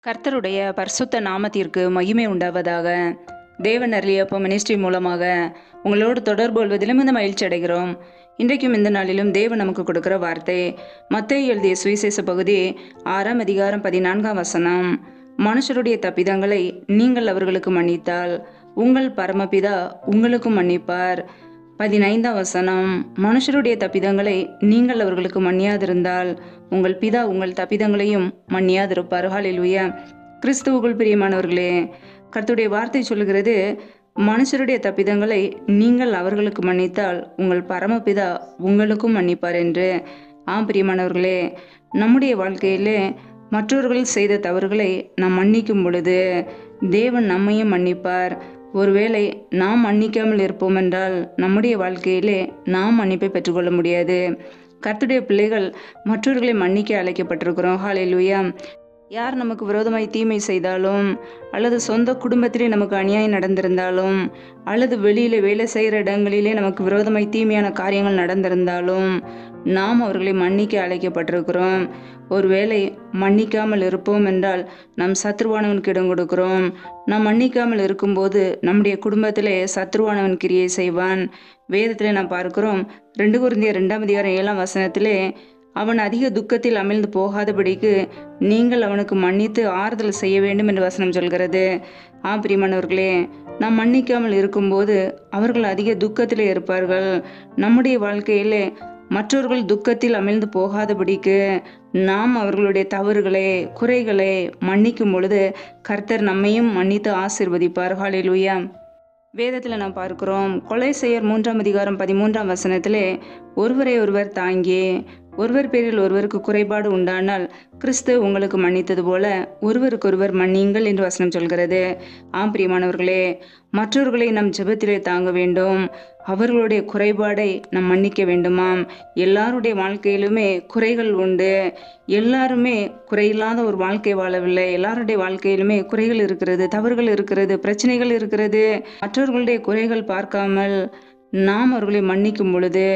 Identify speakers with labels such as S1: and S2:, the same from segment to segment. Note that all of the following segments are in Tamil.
S1: கர்த்தருடைய பரிசுத்த நாமத்திற்கு மகிமை உண்டாவதாக. தேவன் அருளியப்ப மினிஸ்ட்ரி மூலமாக உங்களோடு தொடர்பு கொள்வதிலும் இந்த மகிழ்ச்சி அடைகிறோம். இன்றைக்கும் இந்த நாளிலும் தேவன் நமக்கு கொடுக்கிற வார்த்தை மத்தேயு எழுதிய சுவிசேஷ பகுதி 6ஆம் அதிகாரம் 14ஆம் வசனம். மனுஷருடைய தப்பிதங்களை நீங்கள் அவர்களுக்கு மன்னித்தால் உங்கள் பரமபிதா உங்களுக்கும் மன்னிப்பார். 15ஆம் வசனம். மனுஷருடைய தப்பிதங்களை நீங்கள் அவர்களுக்கு மன்னியாதிருந்தால் உங்கள் பிதா உங்கள் தப்பிதங்களையும் மன்னியாதிருப்பார். ஹல்லேலூயா. கிறிஸ்துவுக்குள் பிரியமானவர்களே, கர்த்தருடைய வார்த்தை சொல்கிறது, மனுஷருடைய தப்பிதங்களை நீங்கள் அவர்களுக்கு மன்னித்தால் உங்கள் பரமபிதா உங்களுக்கும் மன்னிப்பார் என்று. ஆம் பிரியமானவர்களே, நம்முடைய வாழ்க்கையிலே மற்றவர்கள் செய்த தவறுகளை நாம் மன்னிக்கும் பொழுது தேவன் நம்மையும் மன்னிப்பார். ஒருவேளை நாம் மன்னிக்காமல் இருப்போம் என்றால் நம்முடைய வாழ்க்கையிலே நாம் மன்னிப்பை பெற்றுக்கொள்ள முடியாது. கர்த்தருடைய பிள்ளைகள் மற்றவர்களை மன்னிக்க அழைக்கப்பட்டிருக்கிறோம். ஹல்லேலூயா. யார் நமக்கு விரோதமாய் தீமை செய்தாலும், அல்லது சொந்த குடும்பத்திலே நமக்கு அநியாயம் நடந்திருந்தாலும், அல்லது வெளியில வேலை செய்கிற இடங்களிலே நமக்கு விரோதமாய் தீமையான காரியங்கள் நடந்திருந்தாலும் நாம் அவர்களை மன்னிக்க அழைக்கப்பட்டிருக்கிறோம். ஒருவேளை மன்னிக்காமல் இருப்போம் என்றால் நம் சத்ருவானவனுக்கு இடம் கொடுக்கிறோம். நாம் மன்னிக்காமல் இருக்கும்போது நம்முடைய குடும்பத்திலே சத்ருவானவன் கிரியை செய்வான். வேதத்திலே நாம் பார்க்கிறோம், 2 கொரிந்தியர் 2ஆம் அதிகாரம் 7ஆம் வசனத்திலே, அவன் அதிக துக்கத்தில் அமிழ்ந்து போகாதபடிக்கு நீங்கள் அவனுக்கு மன்னித்து ஆறுதல் செய்ய வேண்டும் என்று வசனம் சொல்கிறது. ஆம் பிரியமானவர்களே, நாம் மன்னிக்காமல் இருக்கும்போது அவர்கள் அதிக துக்கத்திலே இருப்பார்கள். நம்முடைய வாழ்க்கையிலே மற்றவர்கள் துக்கத்தில் அமிழ்ந்து போகாதபடிக்கு நாம் அவர்களுடைய தவறுகளை, குறைகளை மன்னிக்கும் பொழுது கர்த்தர் நம்மையும் மன்னித்து ஆசீர்வதிப்பார். ஹல்லேலூயா. வேதத்தில் நாம் பார்க்கிறோம், கொலைசெயர் 3ஆம் அதிகாரம் 13ஆம் வசனத்திலே, ஒருவரை ஒருவர் தாங்கி ஒருவர் பேரில் ஒருவருக்கு குறைபாடு உண்டானால் கிறிஸ்து உங்களுக்கு மன்னித்தது போல ஒருவருக்கொருவர் மன்னியுங்கள் என்று வசனம் சொல்கிறது. ஆம் பிரியமானவர்களே, மற்றவர்களை நம் ஜெபத்திலே தாங்க வேண்டும். அவர்களுடைய குறைபாடை நாம் மன்னிக்க வேண்டுமாம். எல்லாருடைய வாழ்க்கையிலுமே குறைகள் உண்டு. எல்லாருமே குறையில்லாத ஒரு வாழ்க்கை வாழவில்லை. எல்லாருடைய வாழ்க்கையிலுமே குறைகள் இருக்கிறது, தவறுகள் இருக்கிறது, பிரச்சனைகள் இருக்கிறது. மற்றவர்களுடைய குறைகள் பார்க்காமல் நாம் அவர்களை மன்னிக்கும் பொழுது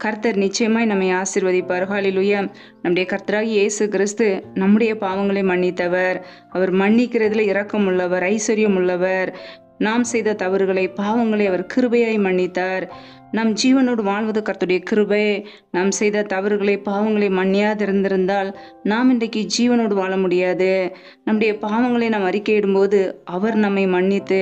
S1: கர்த்தர் நிச்சயமாய் நம்மை ஆசீர்வதிப்பார். ஹல்லேலூயா. நம்முடைய கர்த்தராகிய இயேசு கிறிஸ்து நம்முடைய பாவங்களை மன்னித்தவர். அவர் மன்னிக்கிறதுல இரக்கம் உள்ளவர், ஐஸ்வர்யம் உள்ளவர். நாம் செய்த தவறுகளை, பாவங்களை அவர் கிருபையாய் மன்னித்தார். நம் ஜீவனோடு வாழ்வது கர்த்தருடைய கிருபை. நாம் செய்த தவறுகளை, பாவங்களை மன்னியாதிருந்திருந்தால் நாம் இன்றைக்கு ஜீவனோடு வாழ முடியாது. நம்முடைய பாவங்களை நாம் அறிக்கையிடும்போது அவர் நம்மை மன்னித்து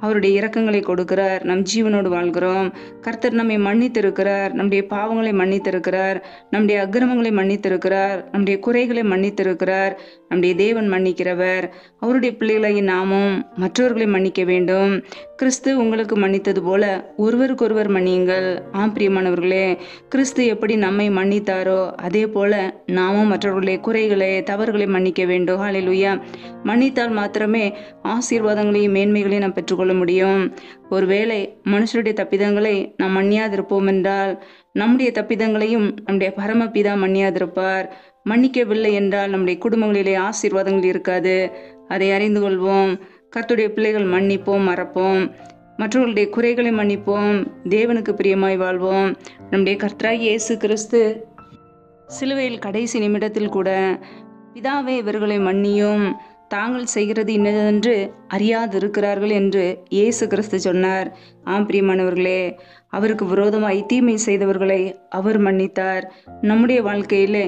S1: அவருடைய இரக்கங்களை கொடுக்கிறார். நம் ஜீவனோடு வாழ்கிறோம். கர்த்தர் நம்மை மன்னித்திருக்கிறார். நம்முடைய பாவங்களை மன்னித்திருக்கிறார். நம்முடைய அக்கிரமங்களை மன்னித்திருக்கிறார். நம்முடைய குறைகளை மன்னித்திருக்கிறார். நம்முடைய தேவன் மன்னிக்கிறவர். அவருடைய பிள்ளைகளாகி நாமும் மற்றவர்களை மன்னிக்க வேண்டும். கிறிஸ்து உங்களுக்கு மன்னித்தது போல ஒருவருக்கொருவர் மன்னியுங்கள். ஆம் பிரியமானவர்களே, கிறிஸ்து எப்படி நம்மை மன்னித்தாரோ அதே போல நாமும் மற்றவர்களுடைய குறைகளை, தவறுகளை மன்னிக்க வேண்டும். ஹல்லேலூயா. மன்னித்தால் மாத்திரமே ஆசீர்வாதங்களையும் மேன்மைகளையும் நாம் பெற்றுக்கொள்ள முடியும். ஒருவேளை மனுஷருடைய தப்பிதங்களை நாம் மன்னியாதிருப்போம் என்றால் நம்முடைய தப்பிதங்களையும் நம்முடைய பரமபிதா மன்னியாதிருப்பார். மன்னிக்கவில்லை என்றால் நம்முடைய குடும்பங்களிலே ஆசீர்வாதங்கள் இருக்காது. அதை அறிந்து கொள்வோம். கர்த்தருடைய பிள்ளைகள் மன்னிப்போம், மறப்போம். மற்றவர்களுடைய குறைகளை மன்னிப்போம். தேவனுக்கு பிரியமாய் வாழ்வோம். நம்முடைய கர்த்தராகிய இயேசு கிறிஸ்து சிலுவையில் கடைசி நிமிடத்தில் கூட, பிதாவே இவர்களை மன்னியும், தாங்கள் செய்கிறது இன்னதென்று அறியாதிருக்கிறார்கள் என்று இயேசு கிறிஸ்து சொன்னார். ஆம் பிரியமானவர்களே, அவருக்கு விரோதமாய் தீமை செய்தவர்களை அவர் மன்னித்தார். நம்முடைய வாழ்க்கையிலே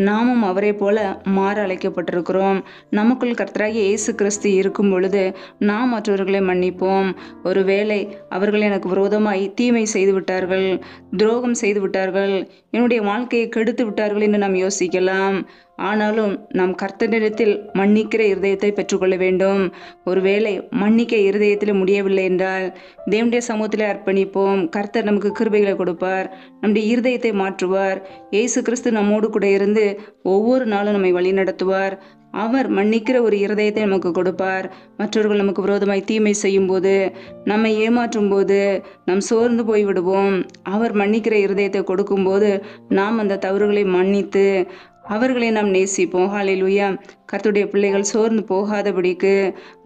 S1: நாமும் அவரை போல மாற அழைக்கப்பட்டிருக்கிறோம். நமக்குள் கர்த்தராகிய இயேசு கிறிஸ்து இருக்கும் பொழுது நாம் மற்றவர்களை மன்னிப்போம். ஒருவேளை அவர்கள் எனக்கு விரோதமாய் தீமை செய்து விட்டார்கள், துரோகம் செய்து விட்டார்கள், என்னுடைய வாழ்க்கையை கெடுத்து விட்டார்கள் என்று நாம் யோசிக்கலாம். ஆனாலும் நாம் கர்த்தரிடத்தில் மன்னிக்கிற இருதயத்தை பெற்றுக்கொள்ள வேண்டும். ஒருவேளை மன்னிக்க இருதயத்தில் முடியவில்லை என்றால் தேவனுடைய சமூகத்திலே அர்ப்பணிப்போம். கர்த்தர் நமக்கு கிருபைகளை கொடுப்பார். நம்முடைய இருதயத்தை மாற்றுவார். இயேசு கிறிஸ்து நம்மோடு கூட இருந்து ஒவ்வொரு நாளும் நம்மை வழி நடத்துவார். அவர் மன்னிக்கிற ஒரு இருதயத்தை நமக்கு கொடுப்பார். மற்றவர்கள் நமக்கு விரோதமாய் தீமை செய்யும் போது, நம்மை ஏமாற்றும் போது நாம் சோர்ந்து போய்விடுவோம். அவர் மன்னிக்கிற இருதயத்தை கொடுக்கும்போது நாம் அந்த தவறுகளை மன்னித்து அவர்களை நாம் நேசிப்போம். ஹல்லேலூயா. கர்த்தருடைய பிள்ளைகள் சோர்ந்து போகாதபடிக்கு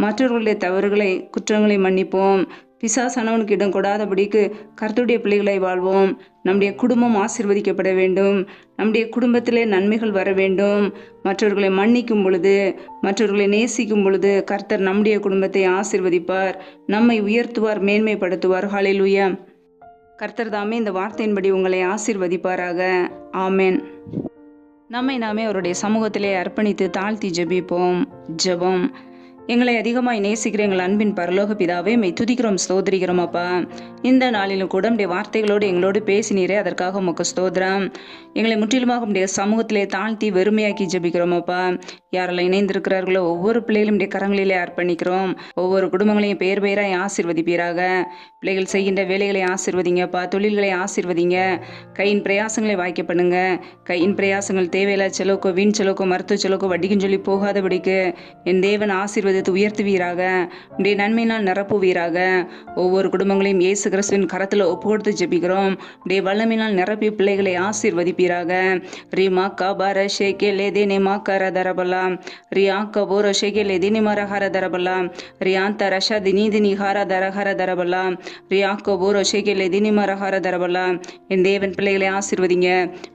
S1: மற்றவர்களுடைய தவறுகளை, குற்றங்களை மன்னிப்போம். பிசாசானவனுக்கு இடம் கொடாதபடிக்கு கர்த்தருடைய பிள்ளைகளை வாழ்வோம். நம்முடைய குடும்பம் ஆசீர்வதிக்கப்பட வேண்டும். நம்முடைய குடும்பத்திலே நன்மைகள் வர வேண்டும். மற்றவர்களை மன்னிக்கும் பொழுது, மற்றவர்களை நேசிக்கும் பொழுது கர்த்தர் நம்முடைய குடும்பத்தை ஆசீர்வதிப்பார், நம்மை உயர்த்துவார், மேன்மைப்படுத்துவார். ஹல்லேலூயா. கர்த்தர் தாமே இந்த வார்த்தையின்படி உங்களை ஆசீர்வதிப்பாராக. ஆமென். நம்மை நாமே அவருடைய சமூகத்திலே அர்ப்பணித்து தாழ்த்தி ஜெபிப்போம். ஜெபம். எங்களை அதிகமாய் நேசிக்கிற எங்கள் அன்பின் பரலோக பிதாவே, மெய் துதிக்கிறோம், ஸ்தோத்திரிக்கிறோம் அப்பா. இந்த நாளிலும் கூட உடைய வார்த்தைகளோடு எங்களோடு பேசினீரே, அதற்காக உமக்கு ஸ்தோத்திரம். எங்களை முற்றிலுமாக உடைய சமூகத்திலே தாழ்த்தி வெறுமையாக்கி ஜெபிக்கிறோம் அப்பா. யாரெல்லாம் இணைந்திருக்கிறார்களோ ஒவ்வொரு பிள்ளைகளும் உடைய கரங்களிலே அர்ப்பணிக்கிறோம். ஒவ்வொரு குடும்பங்களையும் பேர் பெயராய் ஆசீர்வதிப்பீராக. பிள்ளைகள் செய்கின்ற வேலைகளை ஆசீர்வதிங்கப்பா, தொழில்களை ஆசீர்வதிங்க, கையின் பிரயாசங்களை வாய்க்க பண்ணுங்க. கையின் பிரயாசங்கள் தேவையில்ல செலவுக்கோ, வீண் செலவுக்கோ, மருத்துவ செலவுக்கோ, வட்டிக்கும் சொல்லி போகாதபடிக்கு என் தேவன் ஆசீர்வதித்து உயர்த்துவீராக. உடைய நன்மையினால் நிரப்புவீராக. ஒவ்வொரு குடும்பங்களையும் இயேசு கிறிஸ்துவின் கரத்தில் ஒப்பு கொடுத்து ஜெபிக்கிறோம். உடைய வல்லமையினால் நிரப்பி பிள்ளைகளை ஆசீர்வதிப்பீராக. ரீமா கபார ஷேகே லேதேனே மாக்கார தரபலா, ரியா கபோர ஷேகே லேதேனே மரஹார தரபலா, ரியாந்த ரஷா தினி ஹார தரஹர தரபலா, ரியா கபோர ஷேகே லேதேனே மரஹார தரபலா. என் தேவன் பிள்ளைகளை ஆசீர்வதிங்க.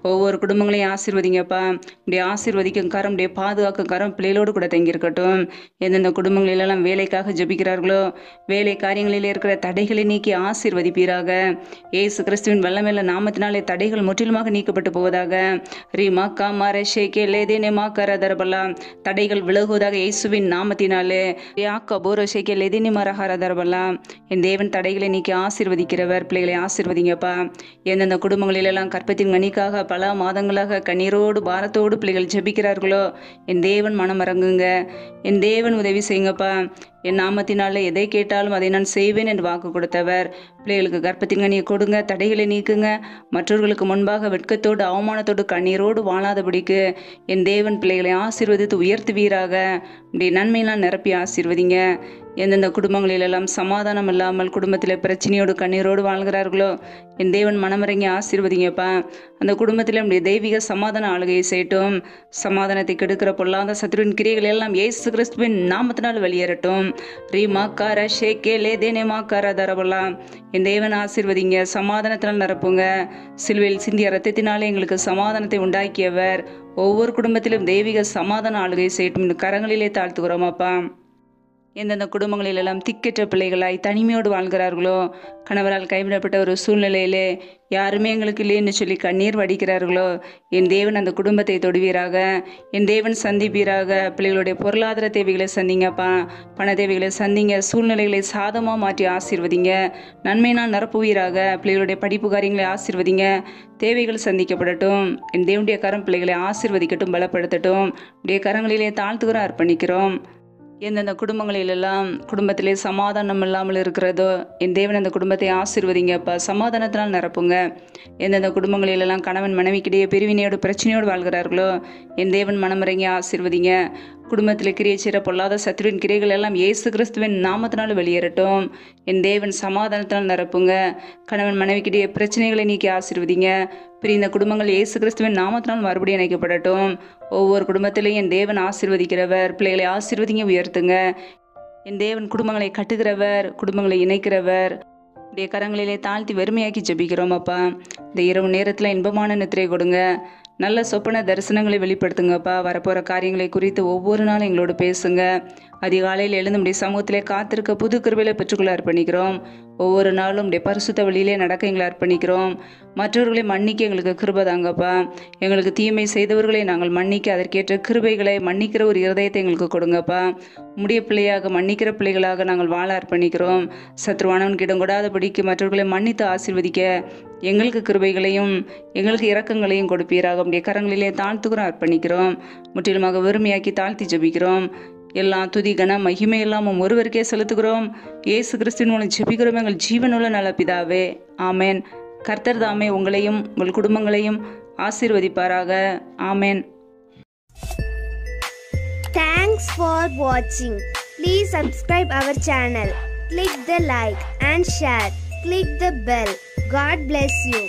S1: ஒவ்வொரு குடும்பங்களையும் ஆசீர்வதிங்கப்பா. உடைய ஆசீர்வதிக்கும் கரம், உடைய பாதுகாக்கும் கரம் பிள்ளைகளோடு கூட தங்கியிருக்கட்டும். எந்தெந்த குடும்பங்களிலெல்லாம் வேலைக்காக ஜெபிக்கிறார்களோ வேலை காரியங்களில் இருக்கிற தடைகளை நீக்கி ஆசீர்வதிப்பீராக. இயேசு கிறிஸ்துவின் வல்லமையுள்ள நாமத்தினாலே தடைகள் முற்றிலுமாக நீக்கப்பட்டு போவதாக. ரீமா காமார ஷேகே லேதேனே மாக்கார தரபலா, தடைகள் விலகுவதாக இயேசுவின் நாமத்தினாலே. யாக்கா போர ஷேகே லேதேனே மரஹார தரபலா. என் தேவன் தடைகளை நீக்கி ஆசீர்வதிக்கிறவர். பிள்ளைகளை ஆசீர்வதிங்கப்பா. எந்தெந்த குடும்பங்களிலெல்லாம் கற்பத்தின் கனிக்காக பல மாதங்களாக கண்ணீரோடு பாரத்தோடு பிள்ளைகள் ஜெபிக்கிறார்களோ என் தேவன் மனம் இறங்குங்க. என் தேவன் உதவி செய்யுங்கப்பா. என் நாமத்தினால எதை கேட்டாலும் அதை நான் செய்வேன் என்று வாக்கு கொடுத்தவர். பிள்ளைகளுக்கு கர்ப்பத்தின் கனியை கொடுங்க, தடைகளை நீக்குங்க. மற்றவர்களுக்கு முன்பாக வெட்கத்தோடு அவமானத்தோடு கண்ணீரோடு வாழாதபடிக்கு என் தேவன் பிள்ளைகளை ஆசீர்வதித்து உயர்த்துவீராக. உடைய நன்மையெல்லாம் நிரப்பி ஆசீர்வதிங்க. எந்தெந்த குடும்பங்களிலெல்லாம் சமாதானம் இல்லாமல் குடும்பத்தில் பிரச்சனையோடு கண்ணீரோடு வாழ்கிறார்களோ என் தேவன் மனமிறங்கி ஆசீர்வதிங்கப்பா. அந்த குடும்பத்தில் நம்முடைய தெய்வீக சமாதான ஆளுகையை செய்யட்டும். சமாதானத்தை கெடுக்கிற பொல்லாத சத்துருவின் கிரியைகள் எல்லாம் இயேசு கிறிஸ்துவின் நாமத்தினால் வெளியேறட்டும். ரீமா கார ஷேகே லேதேனே மாக்கார தரபலா. என் தேவன் ஆசீர்வதிங்க. சமாதானத்தினால் நிரப்புங்க. சிலுவையில் சிந்திய ரத்தத்தினாலே எங்களுக்கு சமாதானத்தை உண்டாக்கியவர். ஒவ்வொரு குடும்பத்திலும் தெய்வீக சமாதான ஆளுகை செய்யட்டும். இந்த கரங்களிலே தாழ்த்துகிறோமாப்பா. எந்தெந்த குடும்பங்களிலெல்லாம் திக்கற்ற பிள்ளைகளாய் தனிமையோடு வாழ்கிறார்களோ, கணவரால் கைவிடப்பட்ட ஒரு சூழ்நிலையிலே யாருமே எங்களுக்கு இல்லைன்னு சொல்லி கண்ணீர் வடிக்கிறார்களோ என் தேவன் அந்த குடும்பத்தை தொடுவீராக. என் தேவன் சந்திப்பீராக. பிள்ளைகளுடைய பொருளாதார தேவைகளை சந்திங்கப்பா. பண தேவைகளை சந்திங்க. சூழ்நிலைகளை சாதமாக மாற்றி ஆசீர்வதிங்க. நன்மையினால் நிரப்புவீராக. பிள்ளைகளுடைய படிப்பு காரியங்களை ஆசீர்வதிங்க. தேவைகள் சந்திக்கப்படட்டும். என் தேவனுடைய கரம் பிள்ளைகளை ஆசீர்வதிக்கட்டும், பலப்படுத்தட்டும். உடைய கரங்களிலே தாழ்த்துகிறோம், அர்ப்பணிக்கிறோம். எந்தெந்த குடும்பங்களிலெல்லாம் குடும்பத்திலே சமாதானம் இல்லாமல் இருக்கிறதோ என் தேவன் அந்த குடும்பத்தை ஆசீர்வதிங்கப்பா. சமாதானத்தினால் நிரப்புங்க. எந்தெந்த குடும்பங்களிலெல்லாம் கணவன் மனைவிக்கிடையே பிரிவினையோடு பிரச்சனையோடு வாழ்கிறார்களோ என் தேவன் மனமிறங்கி ஆசீர்வதிங்க. குடும்பத்தில் கிரியை செய்கிற பொல்லாத சத்துருவின் கிரைகள் எல்லாம் இயேசு கிறிஸ்துவின் நாமத்தினால் வெளியேறட்டும். என் தேவன் சமாதானத்தினால் நிரப்புங்க. கணவன் மனைவிக்கிடையே பிரச்சனைகளை நீக்கி ஆசீர்வதிங்க. பிரிந்த குடும்பங்கள் இயேசு கிறிஸ்துவின் நாமத்தினால் மறுபடியும் இணைக்கப்படட்டும். ஒவ்வொரு குடும்பத்திலையும் என் தேவன் ஆசீர்வதிக்கிறவர். பிள்ளைகளை ஆசீர்வதிங்க, உயர்த்துங்க. என் தேவன் குடும்பங்களை கட்டுகிறவர், குடும்பங்களை இணைக்கிறவர். உடைய கரங்களிலே தாழ்த்தி வெறுமையாக்கி ஜெபிக்கிறோம் அப்பா. இந்த இரவு நேரத்தில் இன்பமான நித்திரை கொடுங்க. நல்ல சொப்பன தரிசனங்களை வெளிப்படுத்துங்கப்பா. வரப்போகிற காரியங்களை குறித்து ஒவ்வொரு நாளும் எங்களோடு பேசுங்க. அதிகாலையில் எழுந்து நம்முடைய சமூகத்திலே காத்திருக்க புது கிருபையில பெற்றுக்கொள்ள அர்ப்பணிக்கிறோம். ஒவ்வொரு நாளும் நம்முடைய பரிசுத்த வழியிலே நடக்க எங்களை அர்ப்பணிக்கிறோம். மற்றவர்களை மன்னிக்க எங்களுக்கு கிருபை தாங்கப்பா. எங்களுக்கு தீமை செய்தவர்களை நாங்கள் மன்னிக்க அதற்கேற்ற கிருபைகளை மன்னிக்கிற ஒரு இருதயத்தை எங்களுக்கு கொடுங்கப்பா. உம்முடைய பிள்ளையாக மன்னிக்கிற பிள்ளைகளாக நாங்கள் வாழ அர்ப்பணிக்கிறோம். சத்ருவானவனுக்கு இடம் கொடாதபடிக்கு மற்றவர்களை மன்னித்து ஆசீர்வதிக்க எங்களுக்கு கிருபைகளையும் எங்களுக்கு இரக்கங்களையும் கொடுப்பீராக. உம்முடைய கரங்களிலே தாழ்த்துகிறோம், அர்ப்பணிக்கிறோம். முற்றிலுமாக வெறுமையாக்கி தாழ்த்தி ஜெபிக்கிறோம். எல்லா துதி கன மகிமை எல்லாம் ஒருவருக்கே செலுத்துகிறோம். இயேசு கிறிஸ்துவின் மூலம் ஜெபிக்கிறோம் எங்கள் ஜீவனுள்ள நல்ல பிதாவே, ஆமேன். கர்த்தர் தாமே உங்களையும் உங்கள் குடும்பங்களையும் ஆசீர்வதிப்பாராக. ஆமேன்.
S2: Thanks for watching. Please subscribe our channel. Click the like and share. Click the bell. God bless you.